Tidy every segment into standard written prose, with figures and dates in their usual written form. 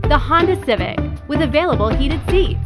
the Honda Civic, with available heated seats.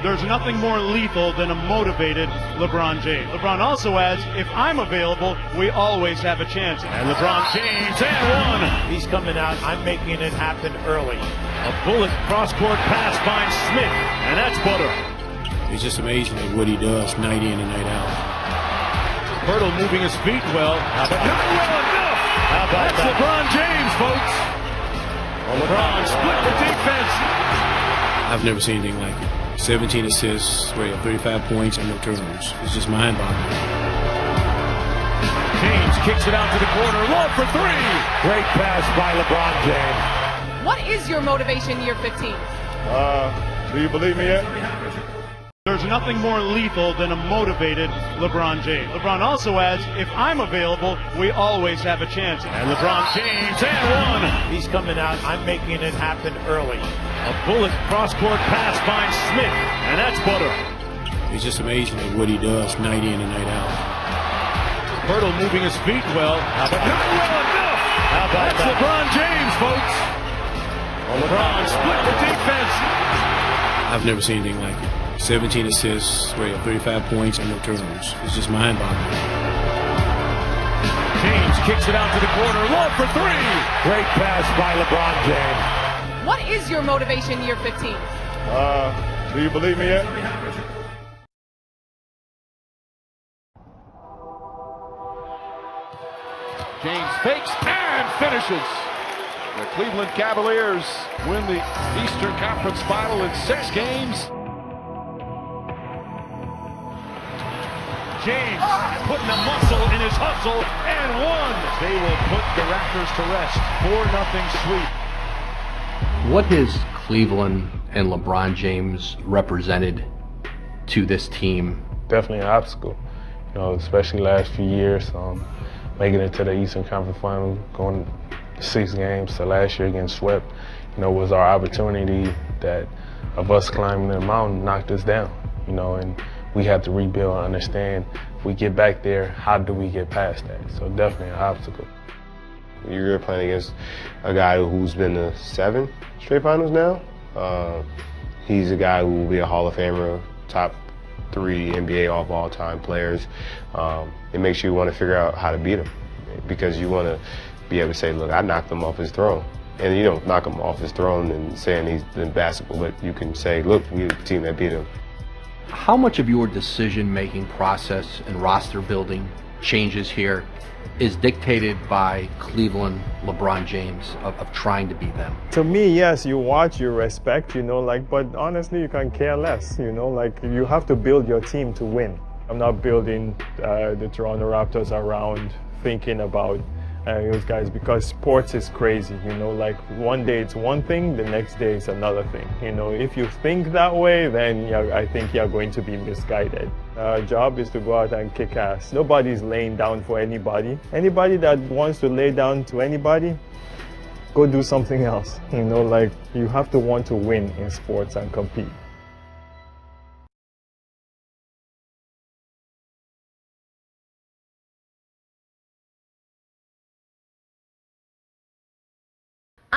There's nothing more lethal than a motivated LeBron James. LeBron also adds, if I'm available, we always have a chance. And LeBron James and one. He's coming out. I'm making it happen early. A bullet cross-court pass finds Smith, and that's butter. It's just amazing at what he does night in and night out. Hurdle moving his feet well. Not well enough. How about that's that? LeBron James, folks. Well, LeBron split the defense. I've never seen anything like it. 17 assists, 35 points, and no turnovers. It's just mind-boggling. James kicks it out to the corner. Lob for three. Great pass by LeBron James. What is your motivation year 15? Do you believe me yet? There's nothing more lethal than a motivated LeBron James. LeBron also adds, if I'm available, we always have a chance. And LeBron James and one. He's coming out. I'm making it happen early. A bullet cross-court pass finds Smith, and that's butter. It's just amazing at what he does night in and night out. Hurdle moving his feet well. Not well enough. How about that's that? LeBron James, folks. Well, LeBron split the defense. I've never seen anything like it. 17 assists, 35 points, and no turnovers. It's just mind-boggling. James kicks it out to the corner. Lob for three. Great pass by LeBron James. What is your motivation year 15? Do you believe me yet? James fakes and finishes. The Cleveland Cavaliers win the Eastern Conference Final in 6 games. James putting the muscle in his hustle and one. They will put the Raptors to rest. 4-0 sweep. What has Cleveland and LeBron James represented to this team? Definitely an obstacle, especially last few years. Making it to the Eastern Conference Final, going 6 games. So last year getting swept, was our opportunity that of us climbing the mountain knocked us down, and we had to rebuild and understand if we get back there, how do we get past that? So definitely an obstacle. You're playing against a guy who's been to 7 straight finals now. He's a guy who will be a Hall of Famer, top 3 NBA all-time players. It makes you want to figure out how to beat him because you want to be able to say, look, I knocked him off his throne. And you don't knock him off his throne and saying he's been basketball, but you can say, look, we're the team that beat him. How much of your decision-making process and roster building changes here is dictated by Cleveland, LeBron James, of trying to beat them? To me, yes, you watch, you respect, but honestly, you can care less, you have to build your team to win. I'm not building the Toronto Raptors around thinking about those guys because sports is crazy, one day it's one thing, the next day it's another thing. If you think that way, then I think you're going to be misguided. Our job is to go out and kick ass. Nobody's laying down for anybody. Anybody that wants to lay down to anybody, go do something else. You have to want to win in sports and compete.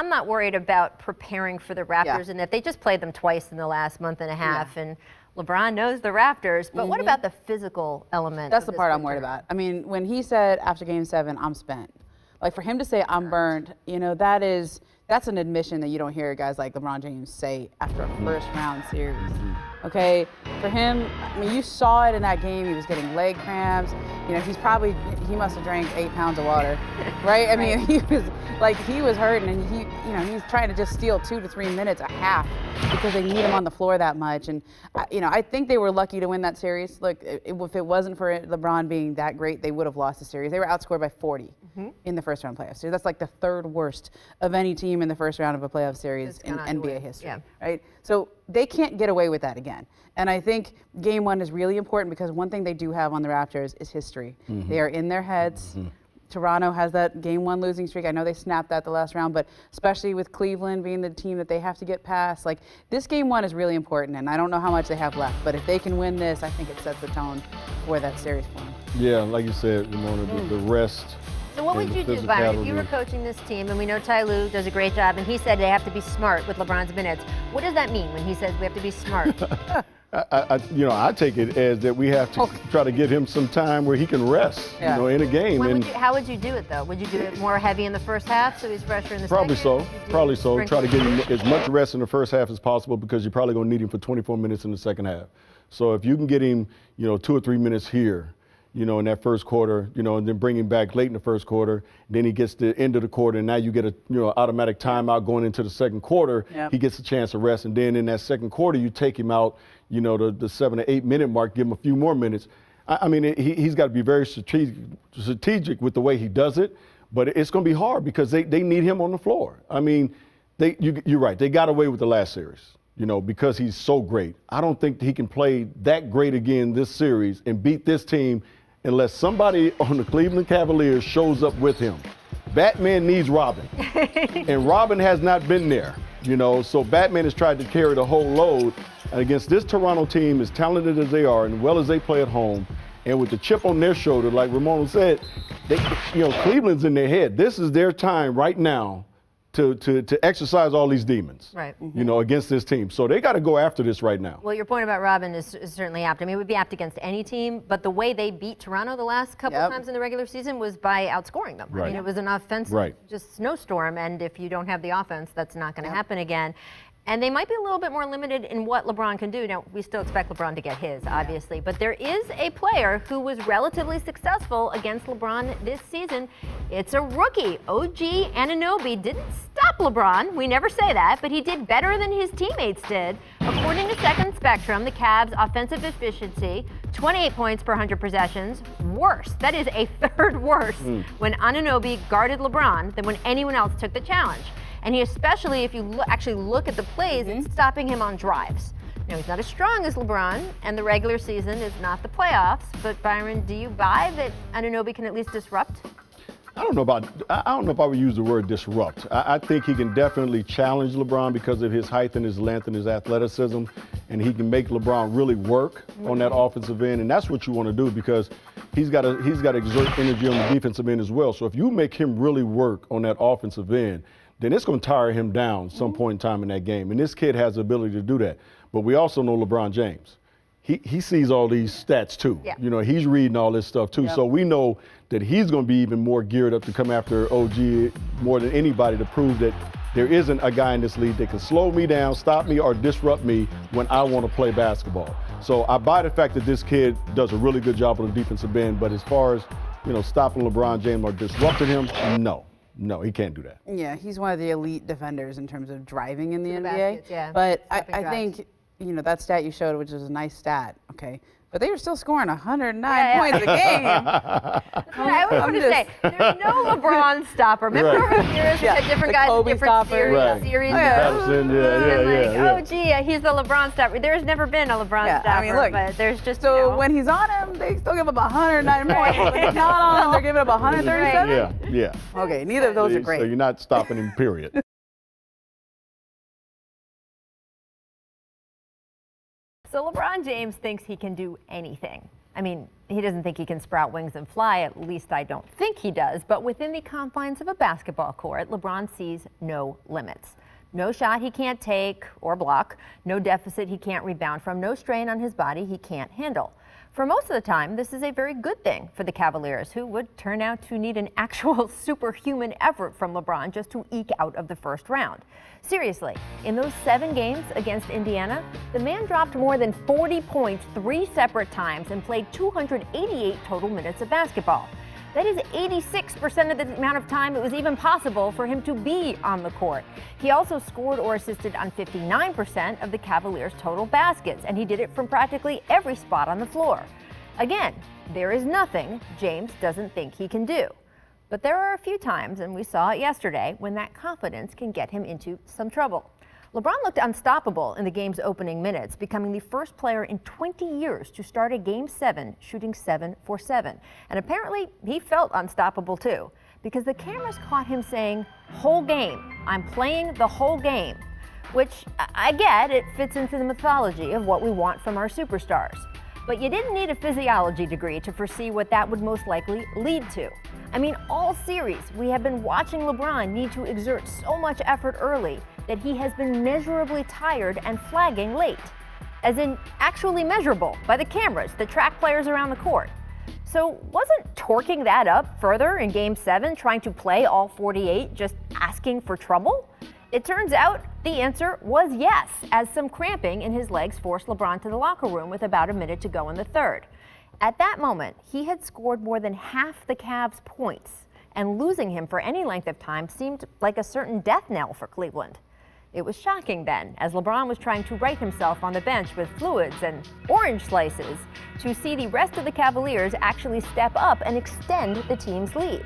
I'm not worried about preparing for the Raptors and that they just played them twice in the last month and a half. And LeBron knows the Raptors, but what about the physical element? That's the part I'm worried about. I mean, when he said after Game 7, I'm spent, like for him to say I'm burned, you know, that's an admission that you don't hear guys like LeBron James say after a first round series. Okay, for him, I mean, you saw it in that game. He was getting leg cramps. You know, he must have drank 8 pounds of water, right? I mean, he was hurting, and he's trying to just steal 2 to 3 minutes a half because they need him on the floor that much. And I think they were lucky to win that series. Look, if it wasn't for LeBron being that great, they would have lost the series. They were outscored by 40 in the first round playoff series. That's like the 3rd worst of any team in the first round of a playoff series in NBA history, right? So they can't get away with that again. And I think Game 1 is really important because one thing they do have on the Raptors is history. They are in their heads. Toronto has that Game 1 losing streak. I know they snapped that the last round, but especially with Cleveland being the team that they have to get past, like this Game 1 is really important, and I don't know how much they have left, but if they can win this, I think it sets the tone for that series for them. Yeah, like you said, Ramona, the rest. So what would you do, Byron, if you were coaching this team, and we know Ty Lue does a great job, and he said they have to be smart with LeBron's minutes. What does that mean when he says we have to be smart? I take it as that we have to try to give him some time where he can rest, in a game. How would you do it, though? Would you do it more heavy in the first half so he's fresher in the second? Probably so. Try to get him as much rest in the first half as possible because you're probably going to need him for 24 minutes in the second half. So if you can get him, 2 or 3 minutes here, in that first quarter, and then bring him back late in the first quarter. Then he gets to the end of the quarter, and now you get a, automatic timeout going into the second quarter. He gets a chance to rest, and then in that second quarter, you take him out, the 7 to 8 minute mark, give him a few more minutes. I mean, he's got to be very strategic with the way he does it, but it's going to be hard because they need him on the floor. I mean, you're right. They got away with the last series. Because he's so great. I don't think he can play that great again this series and beat this team unless somebody on the Cleveland Cavaliers shows up with him. Batman needs Robin, and Robin has not been there, so Batman has tried to carry the whole load. And against this Toronto team, as talented as they are and well as they play at home, and with the chip on their shoulder, like Ramona said, Cleveland's in their head. This is their time right now to exercise all these demons, against this team. So they got to go after this right now. Well, your point about Robin is certainly apt. I mean, it would be apt against any team, but the way they beat Toronto the last couple of times in the regular season was by outscoring them. I mean, it was an offensive just snowstorm, and if you don't have the offense, that's not going to happen again. And they might be a little bit more limited in what LeBron can do. Now, we still expect LeBron to get his, obviously, but there is a player who was relatively successful against LeBron this season. It's a rookie. OG Anunoby didn't stop LeBron. We never say that, but he did better than his teammates did. According to Second Spectrum, the Cavs' offensive efficiency, 28 points per 100 possessions, worse. That is a third worse when Anunoby guarded LeBron than when anyone else took the challenge. And he especially, if you actually look at the plays, it's stopping him on drives. Now, he's not as strong as LeBron, and the regular season is not the playoffs. But, Byron, do you buy that Anunoby can at least disrupt? I don't know if I would use the word disrupt. I think he can definitely challenge LeBron because of his height and his length and his athleticism, and he can make LeBron really work on that offensive end, and that's what you want to do because he's got to exert energy on the defensive end as well. So if you make him really work on that offensive end, then it's going to tire him down some point in time in that game. And this kid has the ability to do that. But we also know LeBron James. He sees all these stats too. He's reading all this stuff too. So we know that he's going to be even more geared up to come after OG more than anybody to prove that there isn't a guy in this league that can slow me down, stop me, or disrupt me when I want to play basketball. So I buy the fact that this kid does a really good job on the defensive end. But as far as, stopping LeBron James or disrupting him, no. No, he can't do that. Yeah, he's one of the elite defenders in terms of driving in the NBA. Baskets, but I think, that stat you showed, which is a nice stat, okay, but they were still scoring 109 points a game. I was going to say, there's no LeBron stopper. Remember over the years, we had different guys in different series. Oh, gee, he's the LeBron stopper. There's never been a LeBron stopper, I mean, look, but there's just, So when he's on him, they still give up 109 points. When he's not on him, they're giving up 137? Yeah. Okay, neither of those are great. So you're not stopping him, period. So LeBron James thinks he can do anything. I mean, he doesn't think he can sprout wings and fly, at least I don't think he does, but within the confines of a basketball court, LeBron sees no limits. No shot he can't take or block, no deficit he can't rebound from, no strain on his body he can't handle. For most of the time, this is a very good thing for the Cavaliers, who would turn out to need an actual superhuman effort from LeBron just to eke out of the first round. Seriously, in those 7 games against Indiana, the man dropped more than 40 points 3 separate times and played 288 total minutes of basketball. That is 86% of the amount of time it was even possible for him to be on the court. He also scored or assisted on 59% of the Cavaliers' total baskets, and he did it from practically every spot on the floor. Again, there is nothing James doesn't think he can do. But there are a few times, and we saw it yesterday, when that confidence can get him into some trouble. LeBron looked unstoppable in the game's opening minutes, becoming the first player in 20 years to start a Game 7 shooting 7 for 7. And apparently, he felt unstoppable too, because the cameras caught him saying, "Whole game, I'm playing the whole game," which I get, it fits into the mythology of what we want from our superstars. But you didn't need a physiology degree to foresee what that would most likely lead to. I mean, all series, we have been watching LeBron need to exert so much effort early that he has been measurably tired and flagging late. As in, actually measurable by the cameras that track players around the court. So wasn't torquing that up further in Game 7, trying to play all 48, just asking for trouble? It turns out the answer was yes, as some cramping in his legs forced LeBron to the locker room with about a minute to go in the third. At that moment, he had scored more than half the Cavs' points, and losing him for any length of time seemed like a certain death knell for Cleveland. It was shocking then, as LeBron was trying to right himself on the bench with fluids and orange slices, to see the rest of the Cavaliers actually step up and extend the team's lead.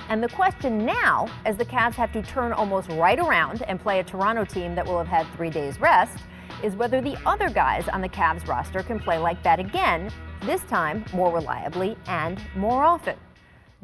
And the question now, as the Cavs have to turn almost right around and play a Toronto team that will have had 3 days rest, is whether the other guys on the Cavs roster can play like that again, this time more reliably and more often.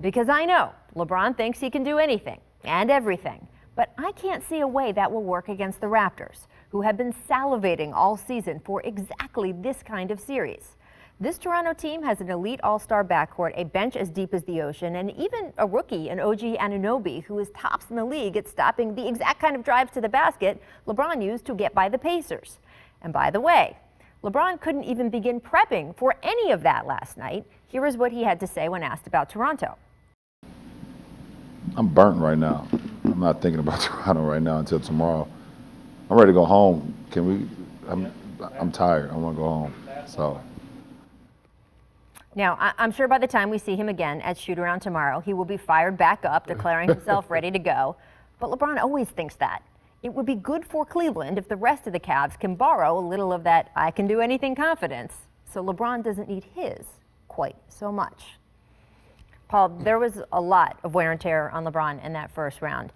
Because I know LeBron thinks he can do anything and everything, but I can't see a way that will work against the Raptors, who have been salivating all season for exactly this kind of series. This Toronto team has an elite all-star backcourt, a bench as deep as the ocean, and even a rookie in OG Anunoby, who is tops in the league at stopping the exact kind of drives to the basket LeBron used to get by the Pacers. And by the way, LeBron couldn't even begin prepping for any of that last night. Here is what he had to say when asked about Toronto. I'm burnt right now. I'm not thinking about Toronto right now until tomorrow. I'm ready to go home. I'm tired. I want to go home. So. Now, I'm sure by the time we see him again at shoot-around tomorrow, he will be fired back up, declaring himself ready to go. But LeBron always thinks that. It would be good for Cleveland if the rest of the Cavs can borrow a little of that I-can-do-anything confidence, so LeBron doesn't need his quite so much. Paul, there was a lot of wear and tear on LeBron in that first round.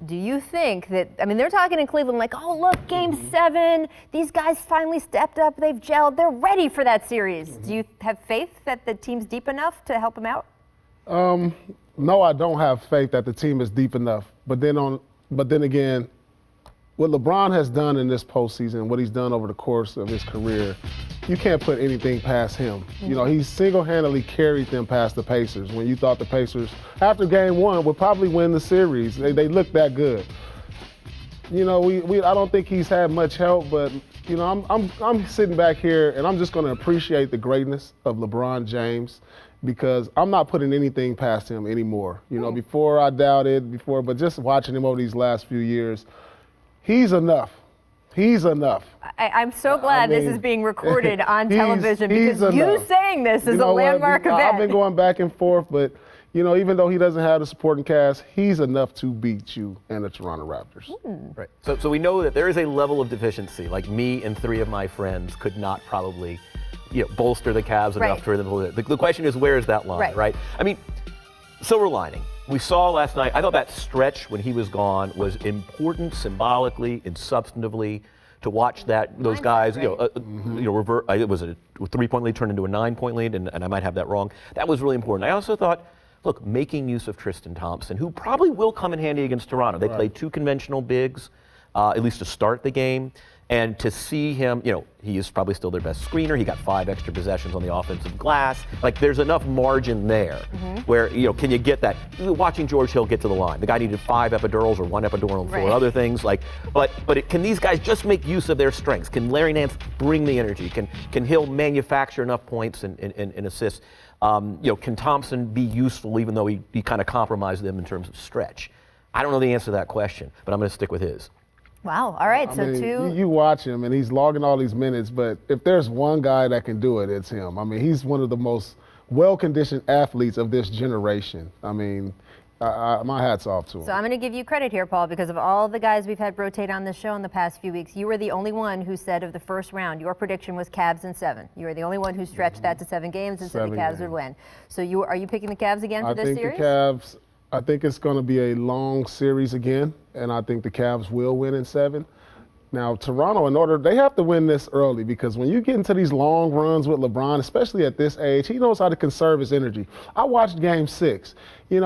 Do you think that, I mean, they're talking in Cleveland like, oh, look, Game 7, these guys finally stepped up, they've gelled, they're ready for that series. Do you have faith that the team's deep enough to help him out? No, I don't have faith that the team is deep enough. But then again, what LeBron has done in this postseason, what he's done over the course of his career, you can't put anything past him. You know, he single-handedly carried them past the Pacers when you thought the Pacers, after Game 1, would probably win the series. They looked that good. You know, I don't think he's had much help, but you know, I'm sitting back here and I'm just going to appreciate the greatness of LeBron James, because I'm not putting anything past him anymore. You know, before I doubted, but just watching him over these last few years, he's enough. He's enough. I'm so glad this is being recorded on television, because you saying this is a landmark event. I've been going back and forth, but you know, even though he doesn't have the supporting cast, he's enough to beat you and the Toronto Raptors. Right. So we know that there is a level of deficiency. Like me and 3 of my friends could not probably, bolster the Cavs enough for them. The question is, where is that line, right? I mean, silver lining. We saw last night, I thought that stretch when he was gone was important symbolically and substantively to watch those guys, revert. It was a 3-point lead turned into a 9-point lead, and I might have that wrong. That was really important. I also thought, look, making use of Tristan Thompson, who probably will come in handy against Toronto. They played 2 conventional bigs. at least to start the game. And to see him, he is probably still their best screener. He got 5 extra possessions on the offensive glass. Like, there's enough margin there where, can you get that? Watching George Hill get to the line. The guy needed 5 epidurals or 1 epidural and 4 other things. Like, but can these guys just make use of their strengths? Can Larry Nance bring the energy? Can Hill manufacture enough points and assists? Can Thompson be useful even though he kind of compromised them in terms of stretch? I don't know the answer to that question, but I'm going to stick with his. Wow. All right. So you watch him, and he's logging all these minutes, but if there's one guy that can do it, it's him. I mean, he's one of the most well-conditioned athletes of this generation. I mean, my hat's off to him. So I'm going to give you credit here, Paul, because of all the guys we've had rotate on this show in the past few weeks, you were the only one who said of the first round, your prediction was Cavs in 7. You were the only one who stretched that to 7 games and said the Cavs would win. So are you picking the Cavs again for this series? I think it's going to be a long series again, and I think the Cavs will win in 7. Now, Toronto, they have to win this early, because when you get into these long runs with LeBron, especially at this age, he knows how to conserve his energy. I watched Game 6. I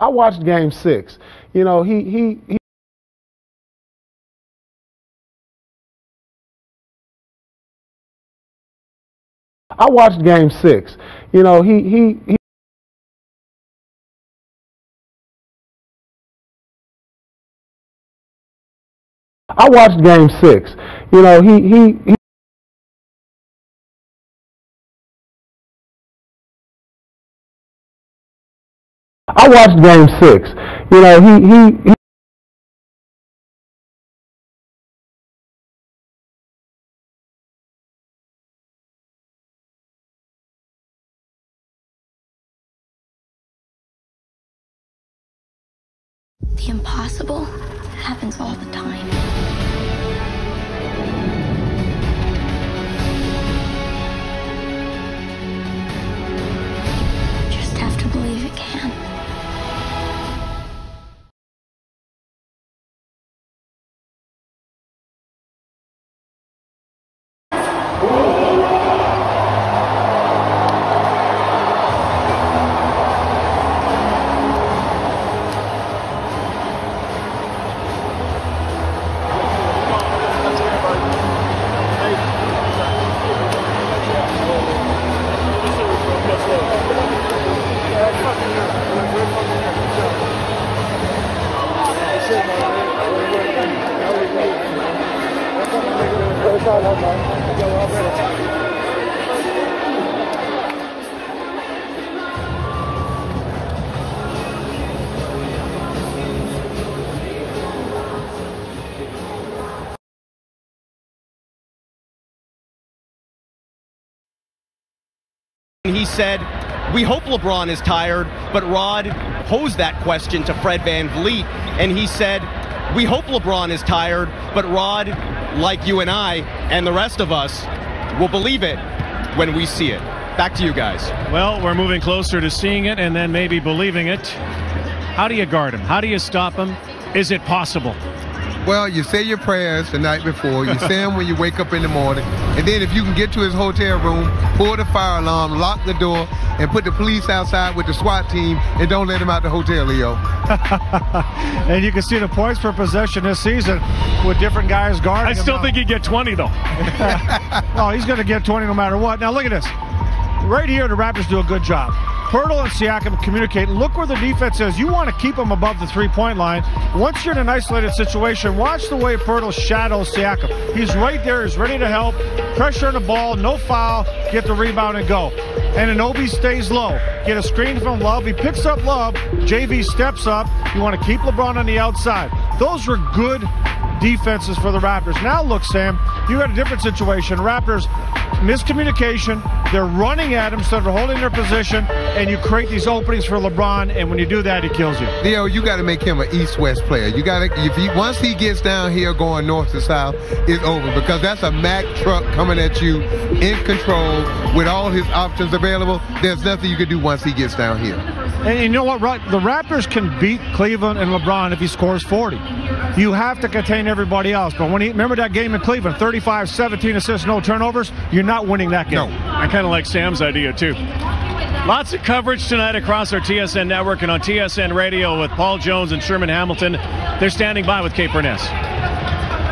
watched Game 6. I watched Game 6. I watched Game 6. I watched Game 6. The impossible happens all the time. Just have to believe it can. He said, we hope LeBron is tired, but Rod posed that question to Fred VanVleet, and he said, we hope LeBron is tired, but Rod, like you and I and the rest of us, will believe it when we see it. Back to you guys. Well, we're moving closer to seeing it and then maybe believing it. How do you guard him? How do you stop him? Is it possible? Well, you say your prayers the night before. You say them when you wake up in the morning. And then if you can get to his hotel room, pull the fire alarm, lock the door, and put the police outside with the SWAT team, and don't let him out the hotel, Leo. And you can see the points per possession this season with different guys guarding him. I still think he'd get 20, though. Oh, he's going to get 20 no matter what. Now, look at this. Right here, the Raptors do a good job. Poeltl and Siakam communicate. Look where the defense is. You want to keep them above the three-point line. Once you're in an isolated situation, watch the way Poeltl shadows Siakam. He's right there. He's ready to help. Pressure on the ball. No foul. Get the rebound and go. And Anunoby stays low. Get a screen from Love. He picks up Love. JV steps up. You want to keep LeBron on the outside. Those were good defenses for the Raptors. Now look, Sam, you got a different situation. Raptors, miscommunication. They're running at him instead of holding their position, and you create these openings for LeBron, and when you do that, he kills you. Leo, you got to make him an east-west player. You got to, once he gets down here going north to south, it's over, because that's a Mack truck coming at you in control with all his options available. There's nothing you can do once he gets down here. And you know what? The Raptors can beat Cleveland and LeBron if he scores 40. You have to contain everybody else. But when remember that game in Cleveland, 35, 17 assists, no turnovers, you're not winning that game. No. I kind of like Sam's idea, too. Lots of coverage tonight across our TSN network and on TSN Radio with Paul Jones and Sherman Hamilton. They're standing by with Kate Burness.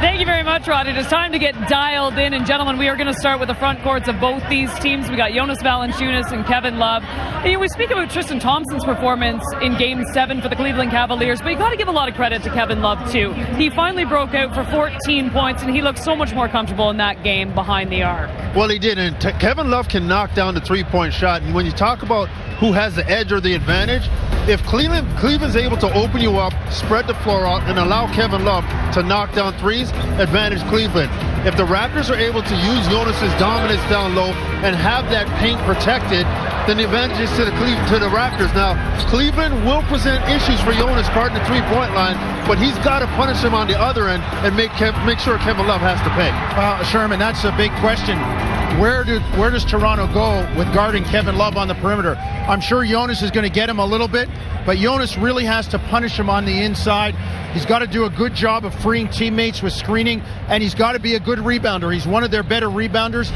Thank you very much, Rod. It is time to get dialed in. And gentlemen, we are going to start with the front courts of both these teams. We got Jonas Valanciunas and Kevin Love. And we speak about Tristan Thompson's performance in Game 7 for the Cleveland Cavaliers, but you got to give a lot of credit to Kevin Love, too. He finally broke out for 14 points, and he looked so much more comfortable in that game behind the arc. Well, he did. And Kevin Love can knock down the three-point shot. And when you talk about who has the edge or the advantage, if Cleveland's able to open you up, spread the floor out, and allow Kevin Love to knock down threes, advantage Cleveland. If the Raptors are able to use Jonas's dominance down low and have that paint protected, then the advantage is to the Raptors. Now, Cleveland will present issues for Jonas guarding the three-point line, but he's got to punish him on the other end and make sure Kevin Love has to pay. Well, Sherman, that's a big question. Where does Toronto go with guarding Kevin Love on the perimeter? I'm sure Jonas is going to get him a little bit, but Jonas really has to punish him on the inside. He's got to do a good job of freeing teammates with screening, and he's got to be a good rebounder. He's one of their better rebounders.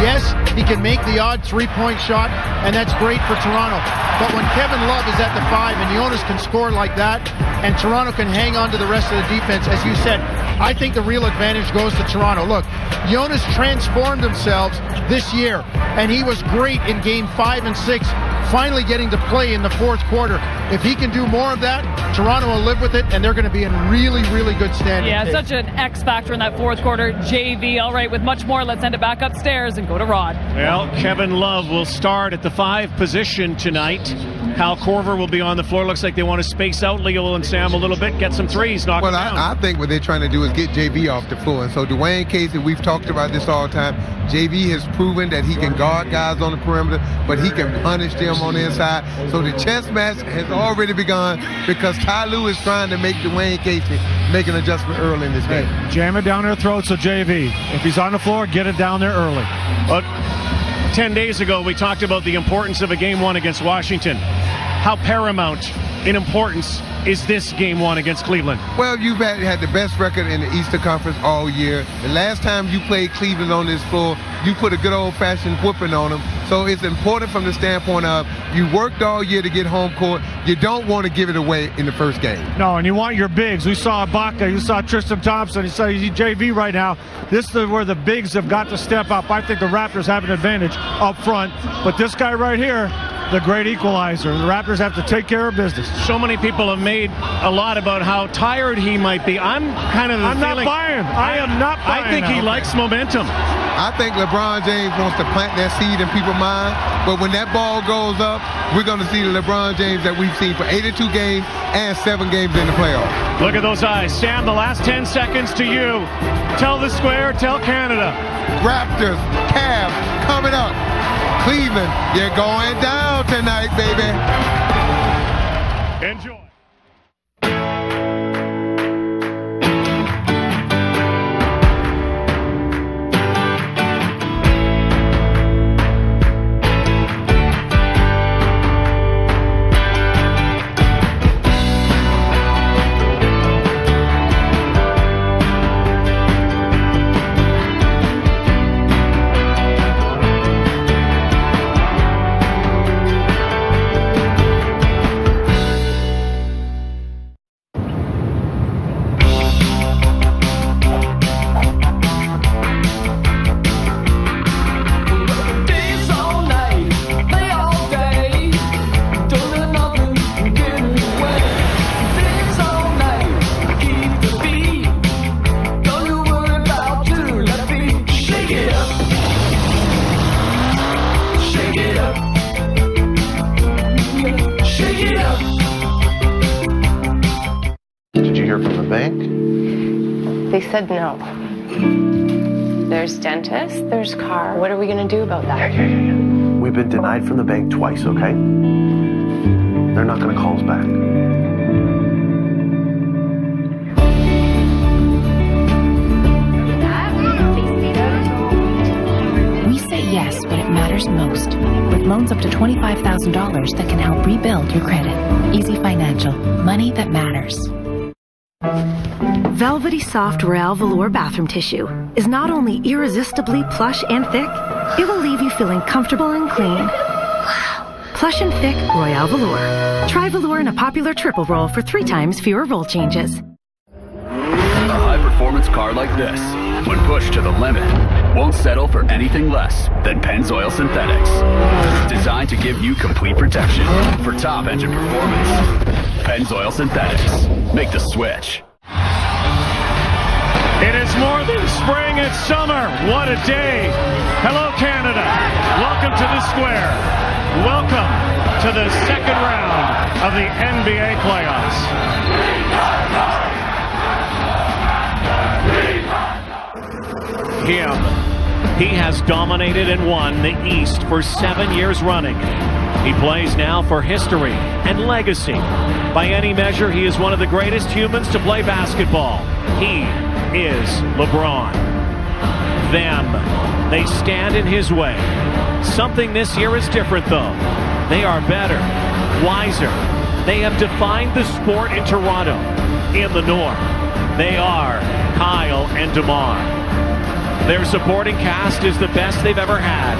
Yes, he can make the odd three-point shot, and that's great for Toronto. But when Kevin Love is at the 5 and Jonas can score like that, and Toronto can hang on to the rest of the defense, as you said, I think the real advantage goes to Toronto. Look, Jonas transformed themselves this year, and he was great in Game 5 and 6, finally getting to play in the fourth quarter. If he can do more of that, Toronto will live with it, and they're going to be in really, really good standing. Yeah, such an X factor in that fourth quarter. JV, all right, with much more, let's send it back upstairs and go to Rod. Well, Kevin Love will start at the 5 position tonight. Kyle Korver will be on the floor. Looks like they want to space out Leo and Sam a little bit, get some threes, knock them down. I think what they're trying to do is get JV off the floor. And so Dwayne Casey, we've talked about this all the time. JV has proven that he can guard guys on the perimeter, but he can punish them on the inside. So the chess match has already begun because Ty Lue is trying to make Dwayne Casey make an adjustment early in this game. Jam it down their throats, so JV. If he's on the floor, get it down there early. 10 days ago, we talked about the importance of a Game 1 against Washington. How paramount in importance is this Game 1 against Cleveland? Well, you've had the best record in the Eastern Conference all year. The last time you played Cleveland on this floor, you put a good old-fashioned whooping on them. So it's important from the standpoint of you worked all year to get home court. You don't want to give it away in the first game. No, and you want your bigs. We saw Ibaka, you saw Tristan Thompson, you saw JV right now. This is where the bigs have got to step up. I think the Raptors have an advantage up front. But this guy right here, the great equalizer. The Raptors have to take care of business. So many people have made a lot about how tired he might be. I'm not buying. I am not buying. I think he likes momentum. I think LeBron James wants to plant that seed in people's mind, but when that ball goes up, we're going to see the LeBron James that we've seen for 82 games and 7 games in the playoffs. Look at those eyes. Sam, the last 10 seconds to you. Tell the square, tell Canada. Raptors, Cavs, coming up. Cleveland, you're going down tonight, baby. Enjoy. They said no. There's dentist, there's car. What are we going to do about that? Yeah. We've been denied from the bank twice, okay? They're not going to call us back. We say yes when it matters most, with loans up to $25,000 that can help rebuild your credit. Easy Financial. Money that matters. Velvety Soft Royale Velour bathroom tissue is not only irresistibly plush and thick, it will leave you feeling comfortable and clean. Wow. Plush and thick Royale Velour. Try Velour in a popular triple roll for 3 times fewer roll changes. A high-performance car like this, when pushed to the limit, won't settle for anything less than Pennzoil Synthetics. Designed to give you complete protection for top engine performance. Pennzoil Synthetics. Make the switch. It is more than spring, it's summer. What a day. Hello, Canada. Welcome to the square. Welcome to the second round of the NBA playoffs. He has dominated and won the East for 7 years running. He plays now for history and legacy. By any measure, he is one of the greatest humans to play basketball. He is LeBron. They stand in his way. Something this year is different, though. They are better, wiser. They have defined the sport in Toronto. In the North, they are Kyle and DeMar. Their supporting cast is the best they've ever had.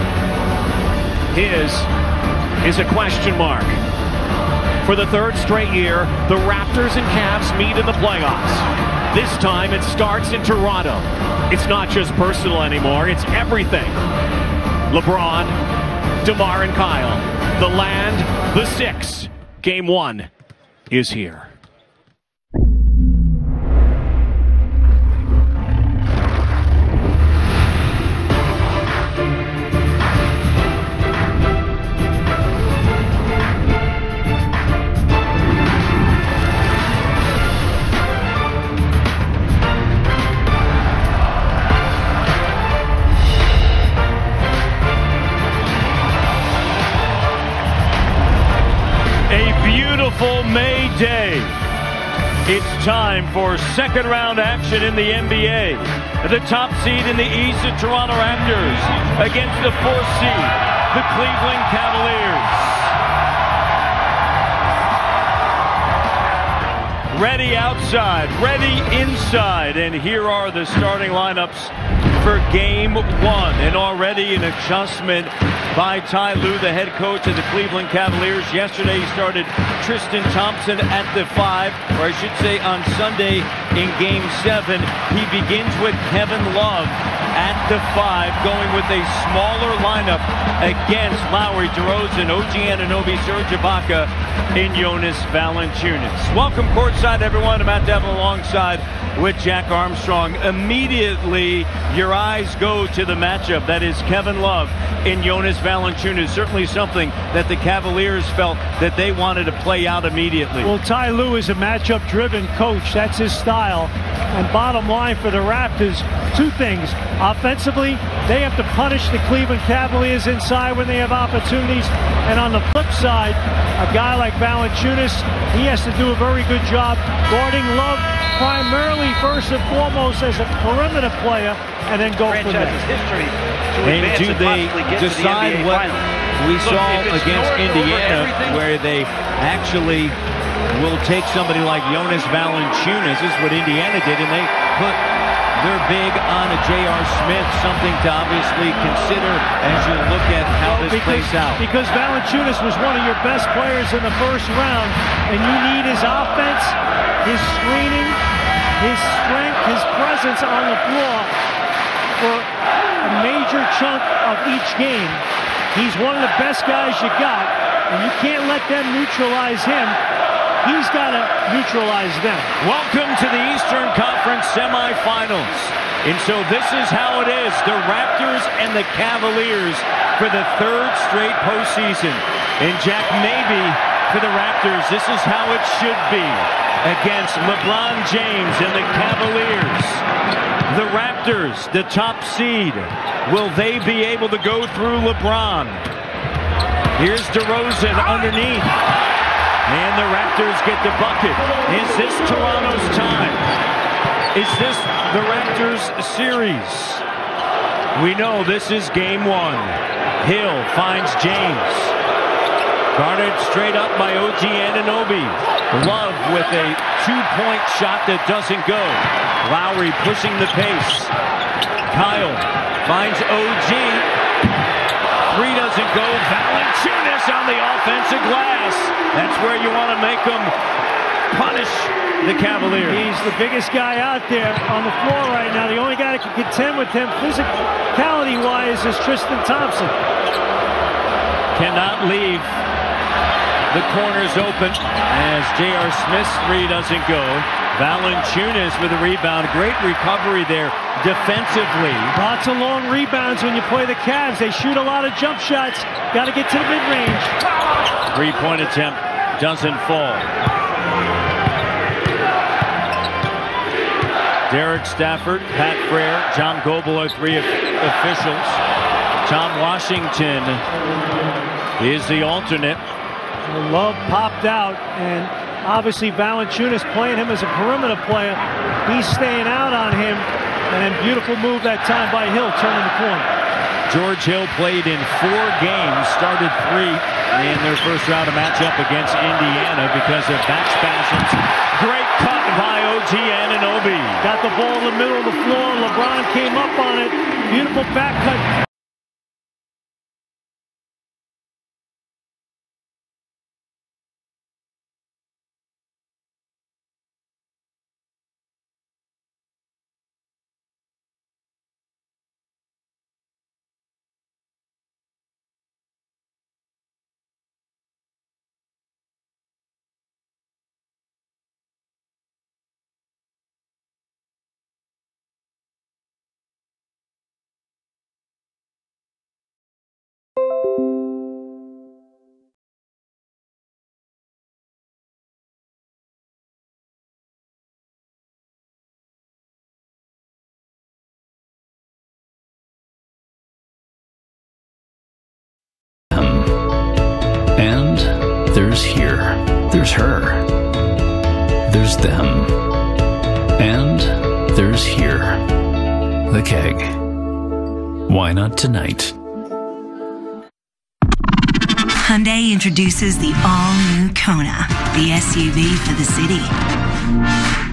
His is a question mark. For the 3rd straight year, the Raptors and Cavs meet in the playoffs. This time it starts in Toronto. It's not just personal anymore, it's everything. LeBron, DeMar and Kyle. The land, the 6. Game 1 is here. Beautiful May day. It's time for second round action in the NBA. The top seed in the East, the Toronto Raptors, against the 4th seed, the Cleveland Cavaliers. Ready outside, ready inside, and here are the starting lineups for game 1. And already an adjustment by Ty Lue, the head coach of the Cleveland Cavaliers. Yesterday he started Tristan Thompson at the 5, or I should say on Sunday in game 7. He begins with Kevin Love at the 5, going with a smaller lineup against Lowry, DeRozan, OG Anunoby, Serge Ibaka, and Jonas Valanciunas. Welcome courtside, everyone. I'm Matt Devlin alongside with Jack Armstrong. Immediately, your eyes go to the matchup. That is Kevin Love and Jonas Valanciunas. Certainly something that the Cavaliers felt that they wanted to play out immediately. Well, Ty Lue is a matchup-driven coach. That's his style. And bottom line for the Raptors, 2 things. Offensively, they have to punish the Cleveland Cavaliers inside when they have opportunities. And on the flip side, a guy like Valanciunas, he has to do a very good job guarding Love, primarily first and foremost as a perimeter player, and then go from there. And do they decide what we saw against Indiana, where they actually will take somebody like Jonas Valanciunas? This is what Indiana did, and they put their big on a J.R. Smith, something to obviously consider as you look at how this plays out. Because Valanciunas was one of your best players in the first round, and you need his offense, his screening, his strength, his presence on the floor for a major chunk of each game. He's one of the best guys you got, and you can't let them neutralize him. He's got to neutralize them. Welcome to the Eastern Conference semifinals. And so this is how it is. The Raptors and the Cavaliers for the 3rd straight postseason. And Jack, maybe for the Raptors, this is how it should be against LeBron James and the Cavaliers. The Raptors, the top seed. Will they be able to go through LeBron? Here's DeRozan underneath. And the Raptors get the bucket. Is this Toronto's time? Is this the Raptors series? We know this is game 1. Hill finds James. Guarded straight up by OG Anunoby. Love with a 2-point shot that doesn't go. Lowry pushing the pace. Kyle finds OG. three doesn't go. Valanciunas on the offensive glass. That's where you want to make them punish the Cavaliers. He's the biggest guy out there on the floor right now. The only guy that can contend with him physicality-wise is Tristan Thompson. Cannot leave the corners open as J.R. Smith's three doesn't go. Valanciunas with a rebound. Great recovery there defensively. Lots of long rebounds when you play the Cavs. They shoot a lot of jump shots. Got to get to the mid-range. Three-point attempt doesn't fall. Derek Stafford, Pat Frere, John Goebel are three officials. Tom Washington is the alternate. Love popped out, and obviously Valanciunas playing him as a perimeter player. He's staying out on him, and then beautiful move that time by Hill, turning the corner. George Hill played in 4 games, started 3 in their first round of matchup against Indiana because of back spasms. Great cut by OG Anunoby. Got the ball in the middle of the floor. LeBron came up on it. Beautiful back cut. And there's here. There's her. There's them. And there's here. The Keg. Why not tonight? Hyundai introduces the all-new Kona, the SUV for the city.